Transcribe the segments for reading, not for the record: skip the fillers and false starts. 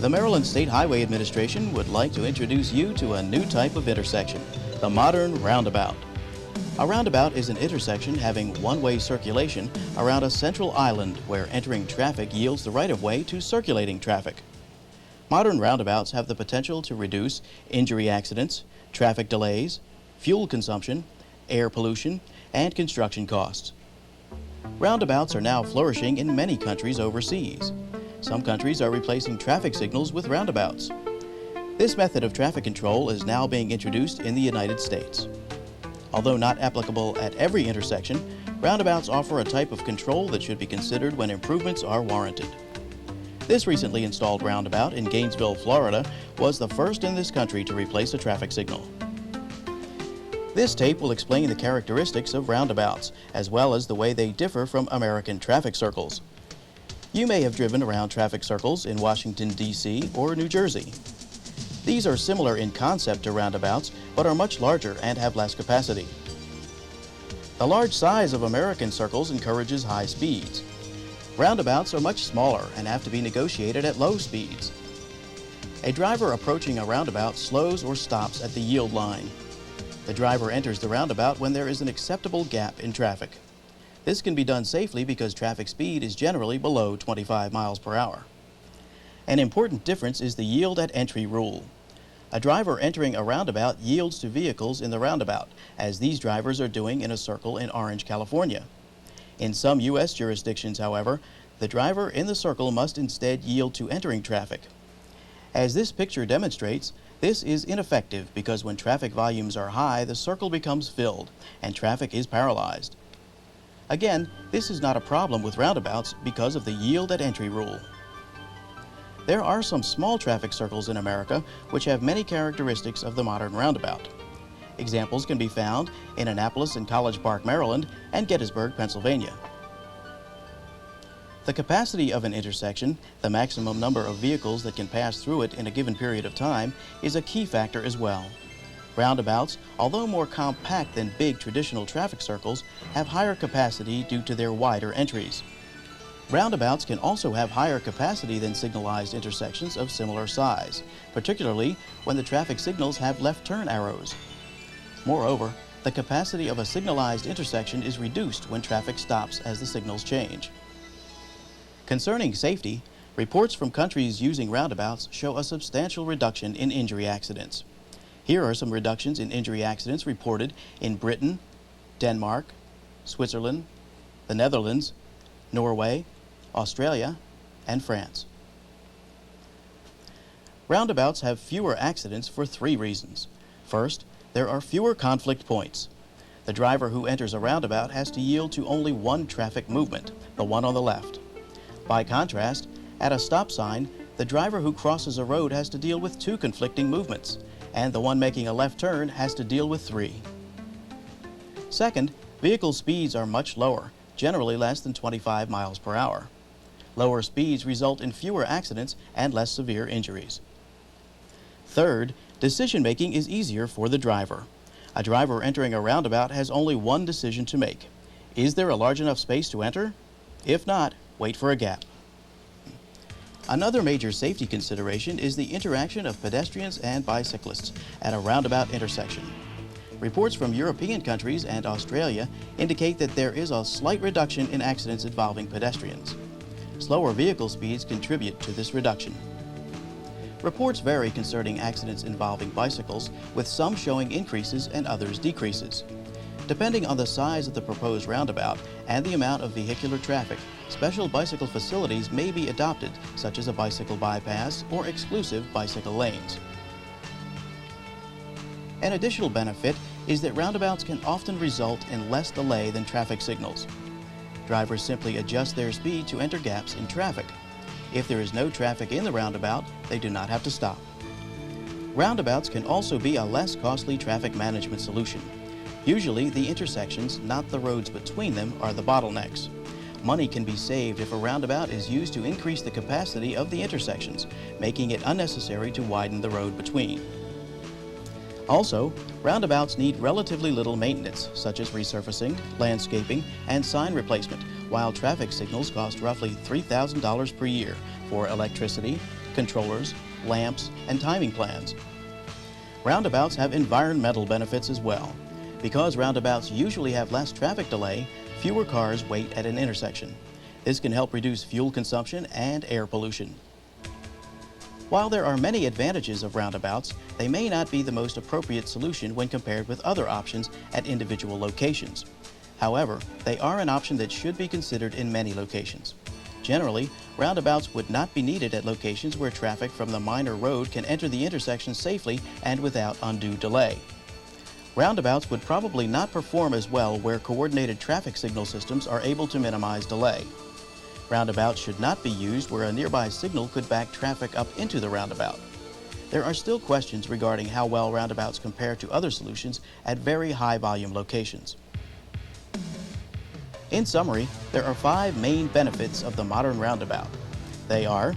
The Maryland State Highway Administration would like to introduce you to a new type of intersection, the modern roundabout. A roundabout is an intersection having one-way circulation around a central island where entering traffic yields the right-of-way to circulating traffic. Modern roundabouts have the potential to reduce injury accidents, traffic delays, fuel consumption, air pollution, and construction costs. Roundabouts are now flourishing in many countries overseas. Some countries are replacing traffic signals with roundabouts. This method of traffic control is now being introduced in the United States. Although not applicable at every intersection, roundabouts offer a type of control that should be considered when improvements are warranted. This recently installed roundabout in Gainesville, Florida, was the first in this country to replace a traffic signal. This tape will explain the characteristics of roundabouts, as well as the way they differ from American traffic circles. You may have driven around traffic circles in Washington, D.C. or New Jersey. These are similar in concept to roundabouts, but are much larger and have less capacity. The large size of American circles encourages high speeds. Roundabouts are much smaller and have to be negotiated at low speeds. A driver approaching a roundabout slows or stops at the yield line. The driver enters the roundabout when there is an acceptable gap in traffic. This can be done safely because traffic speed is generally below 25 miles per hour. An important difference is the yield at entry rule. A driver entering a roundabout yields to vehicles in the roundabout, as these drivers are doing in a circle in Orange, California. In some U.S. jurisdictions, however, the driver in the circle must instead yield to entering traffic. As this picture demonstrates, this is ineffective because when traffic volumes are high, the circle becomes filled and traffic is paralyzed. Again, this is not a problem with roundabouts because of the yield at entry rule. There are some small traffic circles in America which have many characteristics of the modern roundabout. Examples can be found in Annapolis and College Park, Maryland, and Gettysburg, Pennsylvania. The capacity of an intersection, the maximum number of vehicles that can pass through it in a given period of time, is a key factor as well. Roundabouts, although more compact than big traditional traffic circles, have higher capacity due to their wider entries. Roundabouts can also have higher capacity than signalized intersections of similar size, particularly when the traffic signals have left turn arrows. Moreover, the capacity of a signalized intersection is reduced when traffic stops as the signals change. Concerning safety, reports from countries using roundabouts show a substantial reduction in injury accidents. Here are some reductions in injury accidents reported in Britain, Denmark, Switzerland, the Netherlands, Norway, Australia, and France. Roundabouts have fewer accidents for 3 reasons. First, there are fewer conflict points. The driver who enters a roundabout has to yield to only one traffic movement, the one on the left. By contrast, at a stop sign, the driver who crosses a road has to deal with 2 conflicting movements, and the one making a left turn has to deal with 3. Second, vehicle speeds are much lower, generally less than 25 miles per hour. Lower speeds result in fewer accidents and less severe injuries. Third, decision-making is easier for the driver. A driver entering a roundabout has only one decision to make. Is there a large enough space to enter? If not, wait for a gap. Another major safety consideration is the interaction of pedestrians and bicyclists at a roundabout intersection. Reports from European countries and Australia indicate that there is a slight reduction in accidents involving pedestrians. Slower vehicle speeds contribute to this reduction. Reports vary concerning accidents involving bicycles, with some showing increases and others decreases. Depending on the size of the proposed roundabout and the amount of vehicular traffic, special bicycle facilities may be adopted, such as a bicycle bypass or exclusive bicycle lanes. An additional benefit is that roundabouts can often result in less delay than traffic signals. Drivers simply adjust their speed to enter gaps in traffic. If there is no traffic in the roundabout, they do not have to stop. Roundabouts can also be a less costly traffic management solution. Usually, the intersections, not the roads between them, are the bottlenecks. Money can be saved if a roundabout is used to increase the capacity of the intersections, making it unnecessary to widen the road between. Also, roundabouts need relatively little maintenance, such as resurfacing, landscaping, and sign replacement, while traffic signals cost roughly $3,000 per year for electricity, controllers, lamps, and timing plans. Roundabouts have environmental benefits as well. Because roundabouts usually have less traffic delay, fewer cars wait at an intersection. This can help reduce fuel consumption and air pollution. While there are many advantages of roundabouts, they may not be the most appropriate solution when compared with other options at individual locations. However, they are an option that should be considered in many locations. Generally, roundabouts would not be needed at locations where traffic from the minor road can enter the intersection safely and without undue delay. Roundabouts would probably not perform as well where coordinated traffic signal systems are able to minimize delay. Roundabouts should not be used where a nearby signal could back traffic up into the roundabout. There are still questions regarding how well roundabouts compare to other solutions at very high volume locations. In summary, there are 5 main benefits of the modern roundabout. They are: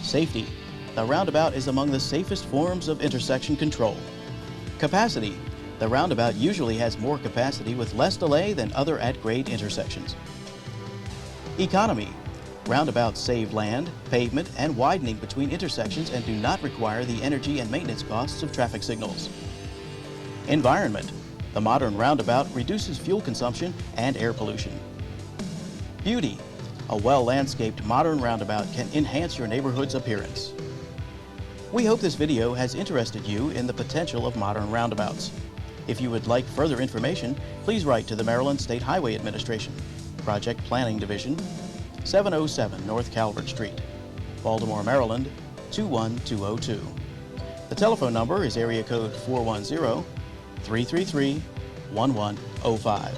safety. The roundabout is among the safest forms of intersection control. Capacity. The roundabout usually has more capacity with less delay than other at-grade intersections. Economy. Roundabouts save land, pavement, and widening between intersections and do not require the energy and maintenance costs of traffic signals. Environment. The modern roundabout reduces fuel consumption and air pollution. Beauty. A well-landscaped modern roundabout can enhance your neighborhood's appearance. We hope this video has interested you in the potential of modern roundabouts. If you would like further information, please write to the Maryland State Highway Administration, Project Planning Division, 707 North Calvert Street, Baltimore, Maryland, 21202. The telephone number is area code 410-333-1105.